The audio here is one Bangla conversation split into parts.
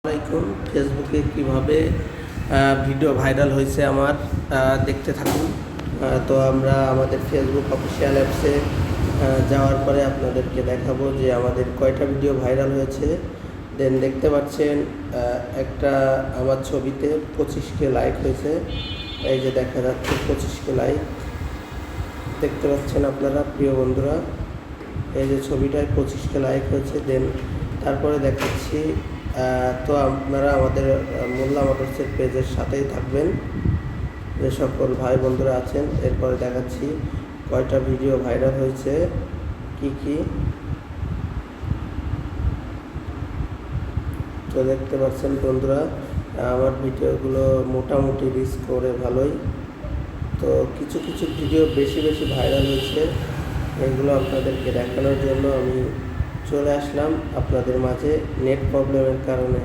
আলাইকুম। ফেসবুকে কিভাবে ভিডিও ভাইরাল হয়েছে আমার দেখতে থাকুন। তো আমরা আমাদের ফেসবুক অফিসিয়াল অ্যাপসে যাওয়ার পরে আপনাদেরকে দেখাবো যে আমাদের কয়টা ভিডিও ভাইরাল হয়েছে। দেন দেখতে পাচ্ছেন একটা আমার ছবিতে 25K লাইক হয়েছে। এই যে দেখা যাচ্ছে 25K লাইক দেখতে পাচ্ছেন আপনারা প্রিয় বন্ধুরা। এই যে ছবিটায় 25K লাইক হয়েছে। দেন তারপরে দেখাচ্ছি। তো আপনারা আমাদের মোল্লা মোটরসের পেজের সাথেই থাকবেন, যে সকল ভাই বন্ধুরা আছেন। এরপরে দেখাচ্ছি কয়টা ভিডিও ভাইরাল হয়েছে, কি। তো দেখতে পাচ্ছেন বন্ধুরা, আমার ভিডিওগুলো মোটামুটি রিচ করে ভালোই। তো কিছু ভিডিও বেশি ভাইরাল হয়েছে, এগুলো আপনাদেরকে দেখানোর জন্য আমি চলে আসলাম আপনাদের মাঝে। নেট প্রবলেমের কারণে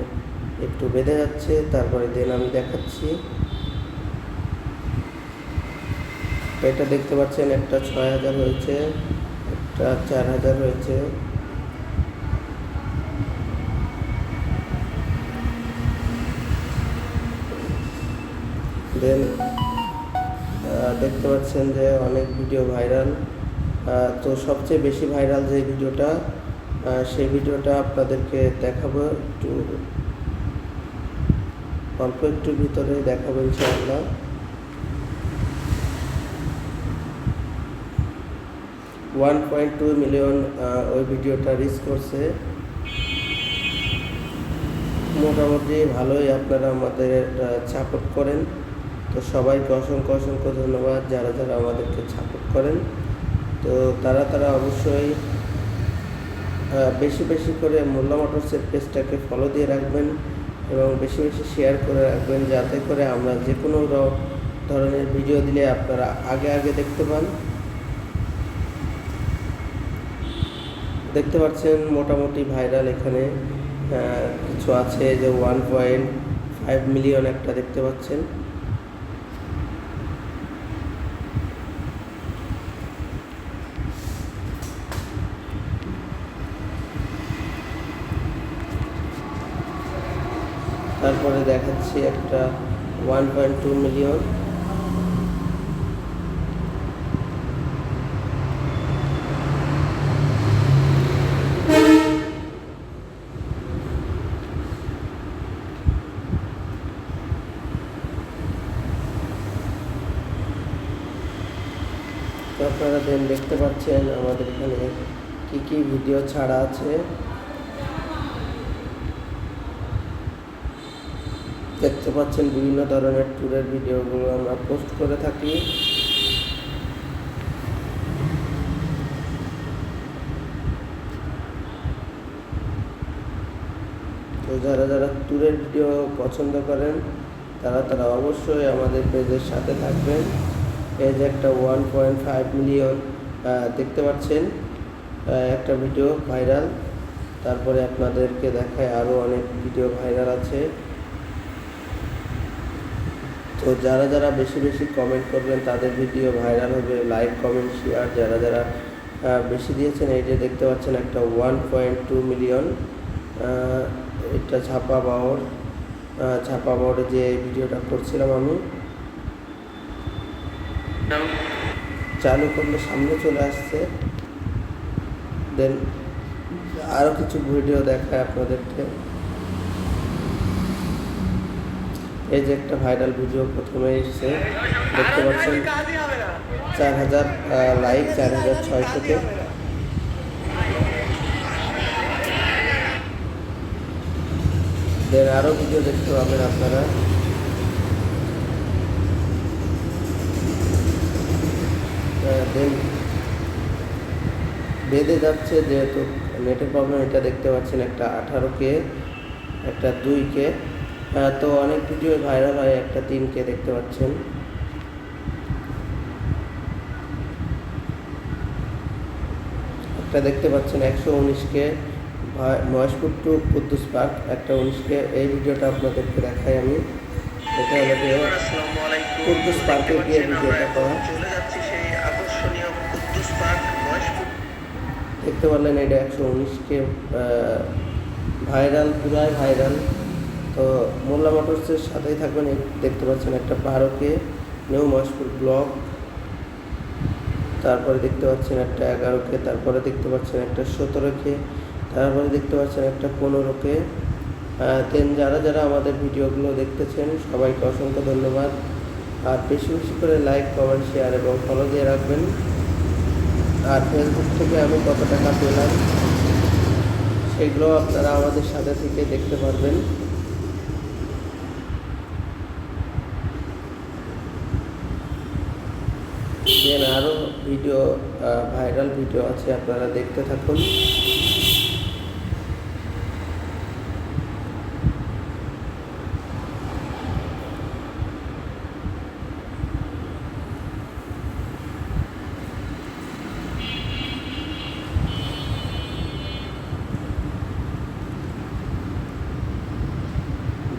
একটু বেঁধে যাচ্ছে, তারপরে দেন আমি দেখাচ্ছি। এটা দেখতে পাচ্ছেন একটা 6000 হয়েছে, একটা 4000 হয়েছে। দেন দেখতে পাচ্ছেন যে অনেক ভিডিও ভাইরাল। তো সবচেয়ে বেশি ভাইরাল যে ভিডিওটা, সেই ভিডিওটা আপনাদেরকে দেখাবো অল্প একটু ভিতরে দেখাবো ইনশাআল্লাহ। 1.2 মিলিয়ন ওই ভিডিওটা রিচ করছে। মোটামুটি ভালোই আপনারা আমাদের সাপোর্ট করেন। তো সবাইকে অসংখ্য ধন্যবাদ যারা আমাদেরকে সাপোর্ট করেন। তো তারা অবশ্যই বেশি করে মোল্লা মোটরসের পেজটাকে ফলো দিয়ে রাখবেন এবং বেশি শেয়ার করে রাখবেন, যাতে করে আমরা যে কোনো ধরনের ভিডিও দিলে আপনারা আগে দেখতে পান। দেখতে পাচ্ছেন মোটামুটি ভাইরাল এখানে কিছু আছে, যে 1.5 মিলিয়ন একটা দেখতে পাচ্ছেন। তারপরে দেখাচ্ছি একটা 1.2 মিলিয়ন। তো আপনারা দেন দেখতে পাচ্ছেন আমাদের এখানে কি ভিডিও ছাড়া আছে। দেখতে পাচ্ছেন বিভিন্ন ধরনের ট্যুরের ভিডিওগুলো আমরা পোস্ট করে থাকি। তো যারা ট্যুরের ভিডিও পছন্দ করেন তারা অবশ্যই আমাদের পেজের সাথে থাকবেন। এই যে একটা 1.5 মিলিয়ন দেখতে পাচ্ছেন একটা ভিডিও ভাইরাল। তারপরে আপনাদেরকে দেখায় আরও অনেক ভিডিও ভাইরাল আছে। তো যারা বেশি কমেন্ট করবেন তাদের ভিডিও ভাইরাল হবে। লাইক কমেন্ট শেয়ার যারা বেশি দিয়েছেন, এই যে দেখতে পাচ্ছেন একটা 1.2 মিলিয়ন। এটা ছাপা বাওয়ারে যে ভিডিওটা করছিলাম আমি, চালু করলে সামনে চলে আসছে। দেন আরও কিছু ভিডিও দেখায় আপনাদেরকে। এই যে একটা ভাইরাল ভিডিও প্রথমে এসেছে, দেখতে পাচ্ছেন 4000 লাইক, 4600-তে। দেন আরও ভিডিও দেখতে পাবেন আপনারা। দেন বেঁধে যাচ্ছে যেহেতু নেটের প্রবলেম। এটা দেখতে পাচ্ছেন একটা 18K, একটা 2K। তো অনেক ভিডিও ভাইরাল হয়, একটা 3K দেখতে পাচ্ছেন। একটা দেখতে পাচ্ছেন 119K, Maheshpur two Kuddus park, একটা 19K। এই ভিডিওটা আপনাদেরকে দেখাই আমি। এটা হলো কুদ্দুস পার্কে গিয়ে ভিডিওটা করা। দেখতে পারলেন এটা 119K ভাইরাল, পুরাই ভাইরাল। তো মোল্লা মোটরসের সাথেই থাকবেন। দেখতে পাচ্ছেন একটা 12K নিউ মহেশপুর ব্লক, তারপরে দেখতে পাচ্ছেন একটা 11K, তারপরে দেখতে পাচ্ছেন একটা 17K, তারপরে দেখতে পাচ্ছেন একটা 15K। দেন যারা যারা আমাদের ভিডিওগুলো দেখতেছেন সবাইকে অসংখ্য ধন্যবাদ। আর বেশি বেশি করে লাইক, কমেন্ট, শেয়ার এবং ফলো দিয়ে রাখবেন। আর ফেসবুক থেকে আমি কত টাকা পেলাম সেগুলো আপনারা আমাদের সাথে থেকে দেখতে পারবেন। দেন আরও ভিডিও, ভাইরাল ভিডিও আছে, আপনারা দেখতে থাকুন।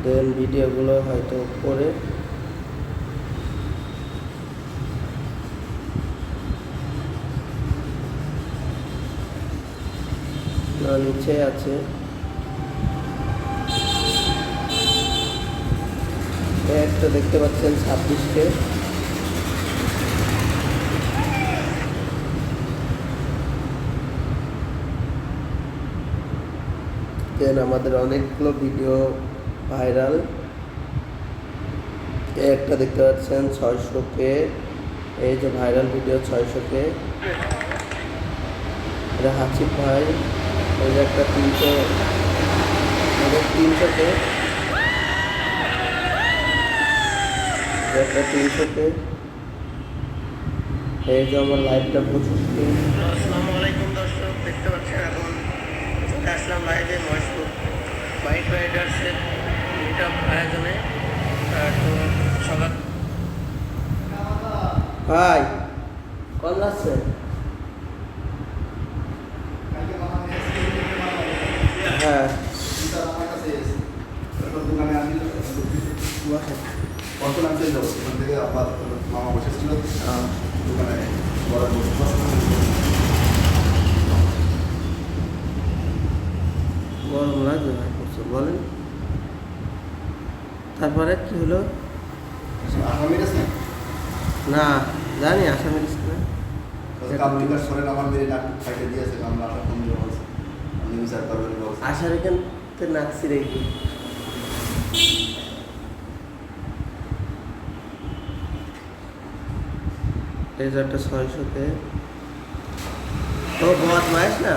দেন ভিডিওগুলো হয়তো পরে নিচে আছে। একটা দেখতে পাচ্ছেন 26K। দেন আমাদের অনেকগুলো ভিডিও ভাইরাল। একটা দেখতে পাচ্ছেন 600K, এই যে ভাইরাল ভিডিও 600K। এটা হাসিফ ভাই। এই যে একটা 300K, একটা 300K। এই যে আমার লাইভটা 25K। আসসালামু আলাইকুম দর্শক, দেখতে পাচ্ছেন এখন চলে আসলাম লাইভে মহেশপুর বাইক রাইডার্সের মিট আপ আয়োজনে। তো সকাল ভাই কল আসছে। হ্যাঁ মামা বসেছিল দোকানে গরম লাগবে ভাই প্রচুর, বলেন। তারপরে কি হলো? না জানি আসামি না। আসার এখান থেকে নাচছি রেখে এই যে একটা 600K। ও বদমাইশ না।